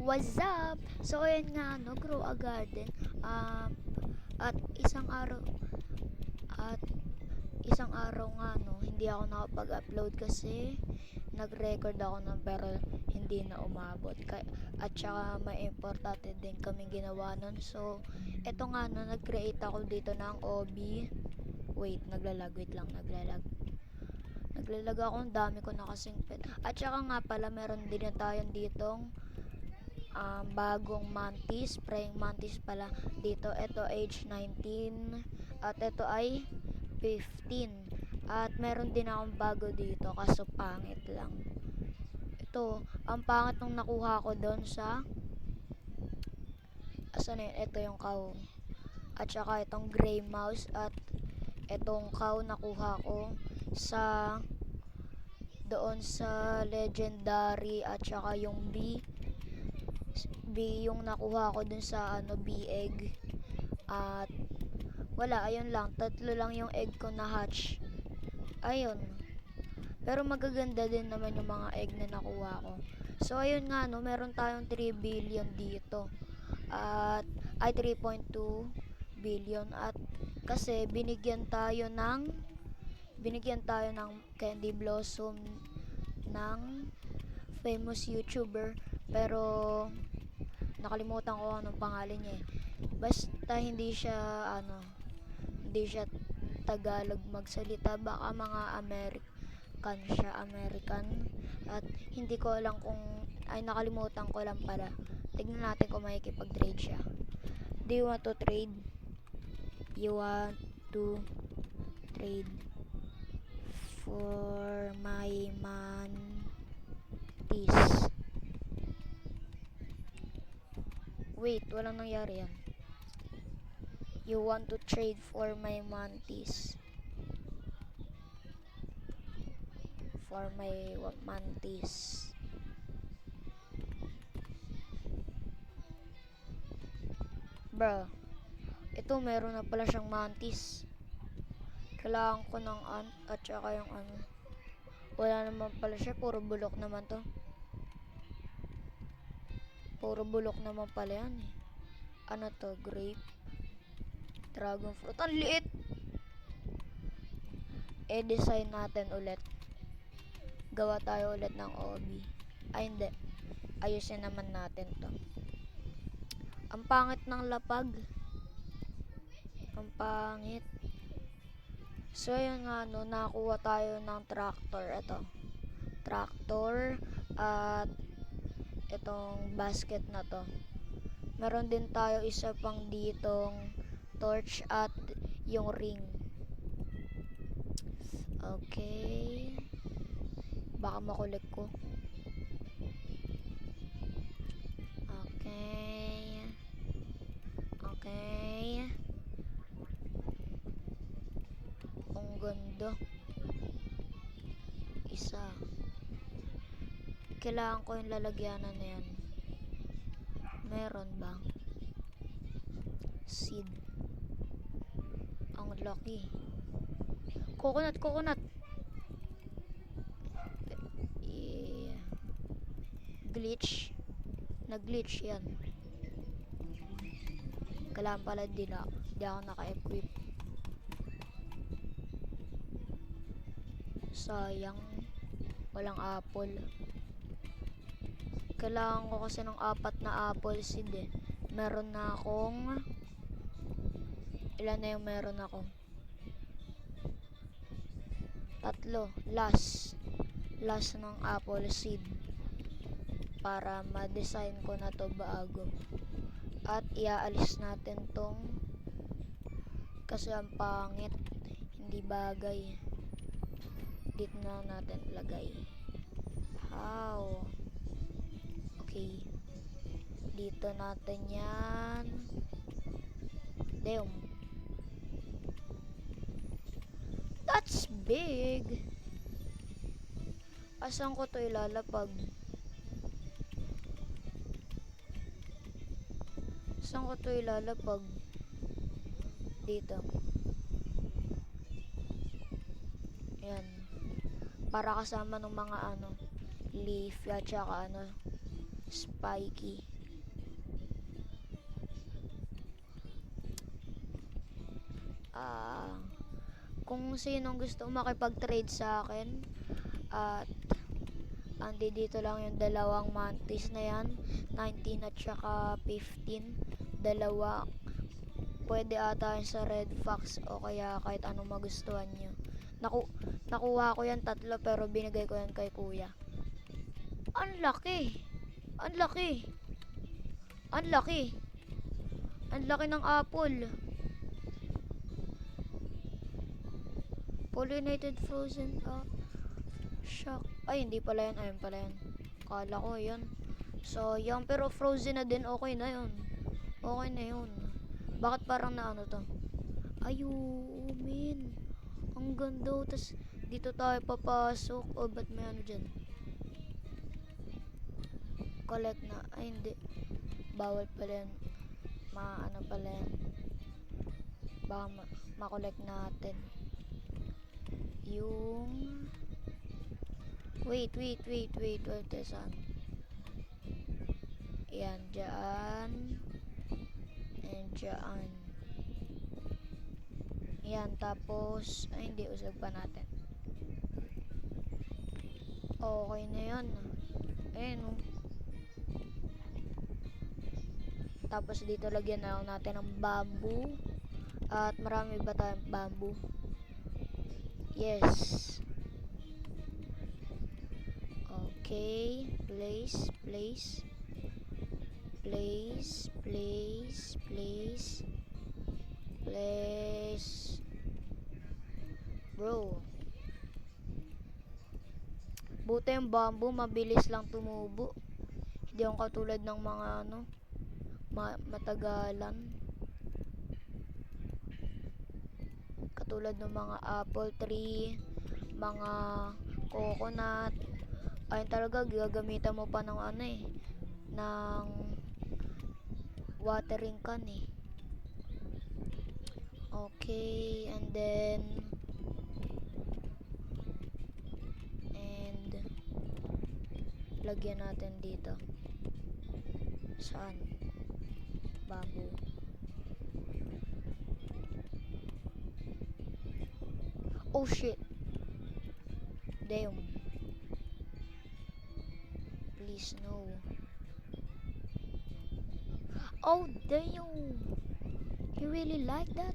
What's up? So ayun nga no, grow a garden. At isang araw at isang araw nga no, hindi ako nakapag-upload kasi nag-record ako ng pero hindi na umabot. At saka may importante din kaming ginawa nun. So eto nga no, nag-create ako dito ng OB. Wait lang, naglalag ako, ang dami ko na kasing pet. At saka nga pala, meron din na tayong ditong bagong mantis, praying mantis pala dito. Ito age 19 at ito ay 15. At meron din akong bago dito kaso pangit lang. Ito, ang pangit nung nakuha ko doon sa asan na yun? Ito yung cow. At saka itong gray mouse at itong cow nakuha ko sa doon sa legendary at saka yung yung nakuha ko dun sa bee egg. At wala, ayun lang, tatlo lang yung egg ko na hatch. Ayun, pero magaganda din naman yung mga egg na nakuha ko. So ayun nga no, meron tayong 3 billion dito at ay 3.2 billion at kasi binigyan tayo ng candy blossom ng famous YouTuber, pero nakalimutan ko anong pangalan niya eh. Basta hindi siya Tagalog magsalita, baka mga American at hindi ko alam kung nakalimutan ko lang pala. Tignan natin kung makikipag-trade siya. Do you want to trade? You want to trade for my mantis? Wait, walang nangyari yan. You want to trade for my mantis? For my mantis. Bro, ito meron na pala siyang mantis. Kailangan ko ng ant at saka yung wala naman pala siya, puro bulok naman to. Puro bulok naman pala yan eh. Ano to? Grape, dragon fruit, ang liit. Design natin ulit. Gawa tayo ulit ng OB. Ay hindi, ayusin naman natin to. Ang pangit ng lapag, ang pangit. So yun nga no, nakuha tayo ng tractor. Ito, tractor at itong basket na to. Meron din tayo isa pang ditong torch at yung ring. Okay, baka makulik ko. Okay, ang ganda. Isa, kailangan ko yung lalagyanan na yan. Meron ba? Seed, ang laki. Coconut. Glitch, nag-glitch yan. Kailangan pala di ako naka-equip. Sayang, walang apple. Kailangan ko kasi ng 4 na apple seed eh. Meron na akong ilan na yung meron ako? 3. Last ng apple seed para ma-design ko na to bago. At iaalis natin tong kasi ang pangit, hindi bagay. Dito na natin lagay. How? Okay, dito natin yan. Damn, that's big. Asan ko to ilalapag? Dito. Ayan, para kasama ng mga leaf at saka spiky. kung sinong gusto makipag-trade sa akin, at andi dito lang yung dalawang mantis na yan, 19 at saka 15. Dalawa, pwede ata yun sa Red Fox o kaya kahit anong magustuhan nyo. Nakuha ko yan 3 pero binigay ko yan kay kuya. Ang laki! Ang laki! Ang laki! Ang laki ng apple! Pollinated frozen shock. Ay, hindi pala yan. Ayun pala yan. Kala ko yun. So, yan. Pero frozen na din. Okay na yun. Okay na yun. Bakit parang na ano to? Ayun. Ang ganda. Tapos, dito tayo papasok. O, ba't may ano dyan? Collect na. Ay, hindi. Bawal pala yan. Ano pala yan. Baka ma-collect natin. Yung wait saan? Yan, dyan and dyan. Yan, tapos ay hindi, usag pa natin. Okay na yan. Ayun oh. Tapos dito lagyan na lang natin ng bamboo. At marami ba tayong bamboo? Yes. Okay. Place. Bro. Buti yung bamboo, mabilis lang tumubo. Hindi yung katulad ng mga ano, matagalan. Katulad ng mga apple tree, mga coconut. Ayun talaga, gagamitan mo pa ng ano eh, ng watering can eh. Okay, and lagyan natin dito. Saan? Bamboo. Oh shit. Damn. Please no. Oh damn. You really like that?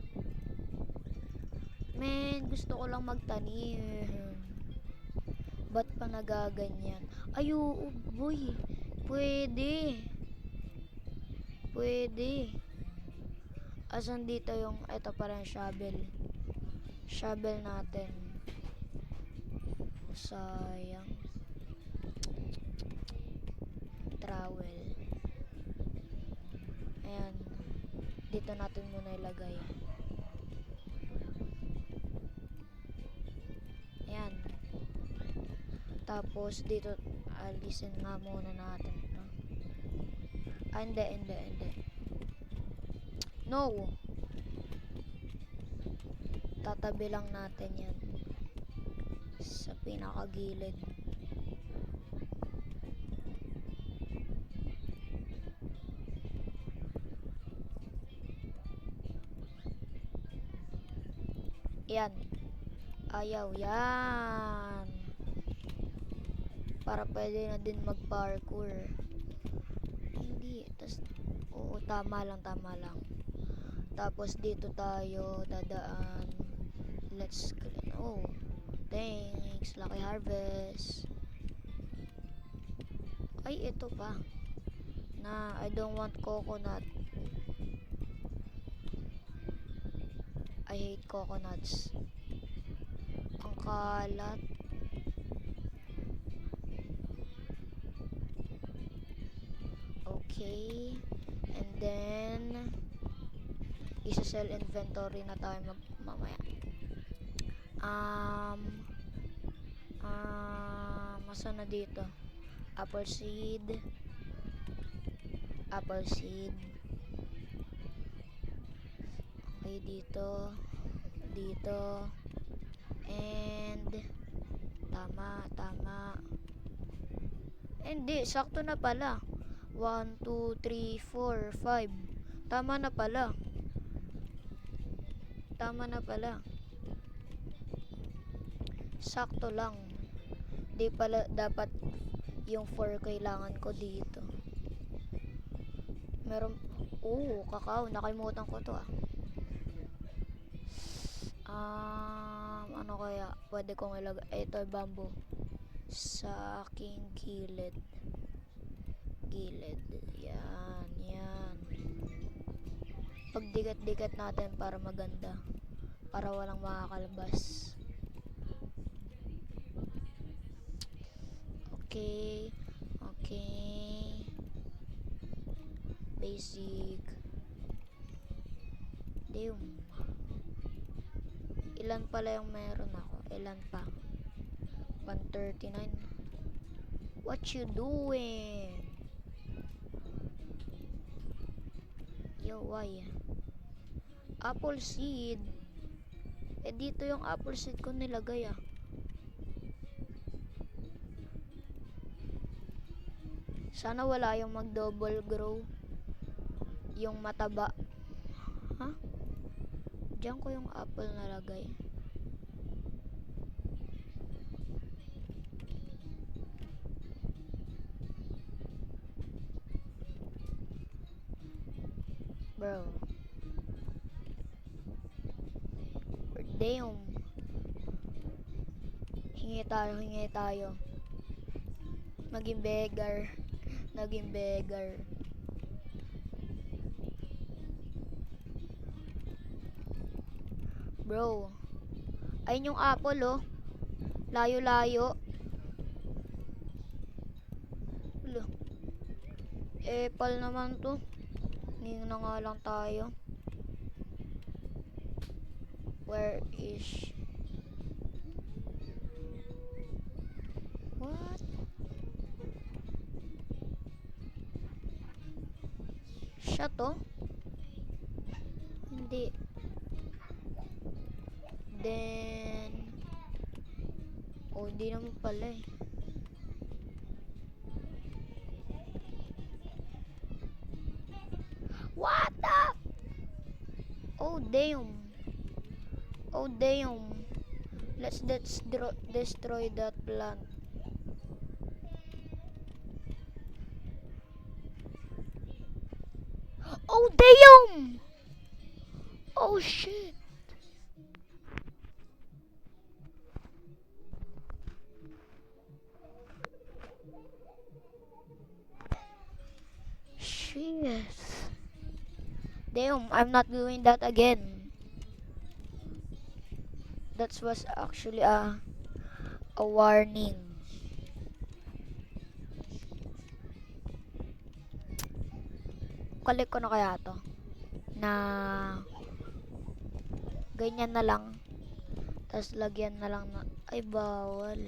Man, gusto ko lang magtanim. Ba't pa nagaganyan? Ay, oo, boy. Pwede. Asan dito yung, ito parang shovel natin. Sayang. Trowel. Ayan. Dito natin muna ilagay. Ayan. Tapos dito alisin nga muna natin, no? Hindi. No. Tatabi lang natin yan sa pinakagilid. Yan. Ayaw yan. Para pwede na din mag-parkour. Hindi. Oo, tama lang. Tapos dito tayo dadaan. Let's oh, thanks, Lucky Harvest. Ay, ito pa. Na, I don't want coconut. I hate coconuts. Ang kalat. Okay. And then isa-sell inventory na tayo mamaya. Masa na dito? Apple seed. Okay, dito. And tama. Hindi, sakto na pala. 1, 2, 3, 4, 5. Tama na pala. tama na pala. Sakto lang. Di pala dapat yung 4 kailangan ko dito. Meron, kakao. Nakalimutan ko to ah. Ano kaya? Pwede kong ilagay. Ito, bamboo. Sa aking gilid. Yan, yan. Pagdikat-dikat natin para maganda. Para walang makakalabas. Okay. Basic. Damn. Ilan pala yung meron ako? Ilan pa? 139. What you doing? Yo, why? Apple seed. Dito yung apple seed ko nilagay ah. Sana wala yung mag-double grow. Yung mataba. Ha? Diyan ko yung apple nalagay. Bro. Damn. Hingi tayo. Naging beggar. Bro. Ayun yung apple oh. Layo-layo. Apple naman to. Nging na nga lang tayo. Where is... What? Siya to? Hindi. Then... hindi naman pala eh. What the? Oh damn. Let's destroy that plant. Oh damn! Oh shit. Yes. Damn, I'm not doing that again. That was actually a warning. Kalik ko na kaya to. Na ganyan na lang. Tapos lagyan na lang na. Ay, bawal.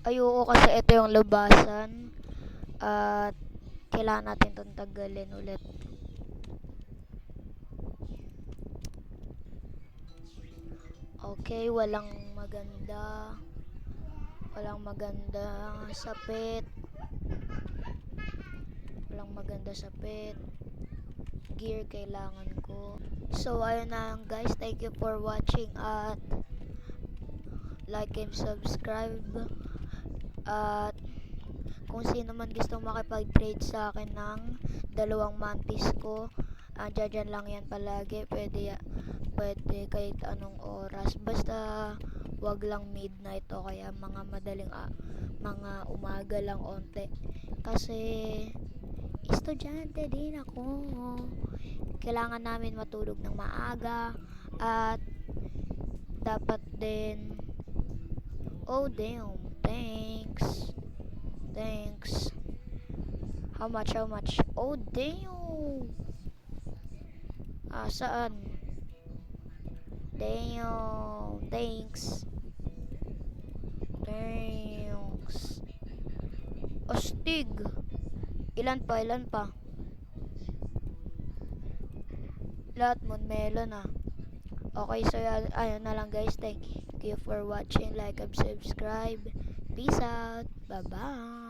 Ayoko kasi ito yung labasan. At kailangan natin itong tagalin ulit. Okay, walang maganda sapit. Gear kailangan ko. So ayun na guys, thank you for watching at like and subscribe. At kung sino man gustong makipag-trade sa akin ng 2 mantis ko, dyan lang yan palagi. Pwede kahit anong oras. Basta wag lang midnight o kaya mga mga umaga lang onte. Kasi estudyante din ako. Kailangan namin matulog ng maaga. At dapat din... Oh damn. Thanks. How much? Oh damn. Saan? Damn. Thanks. Astig. Ilan pa? Lahat mo melon ah. Okay, so ayun na lang guys. Thank you for watching. Like and subscribe. Peace out. Bye-bye.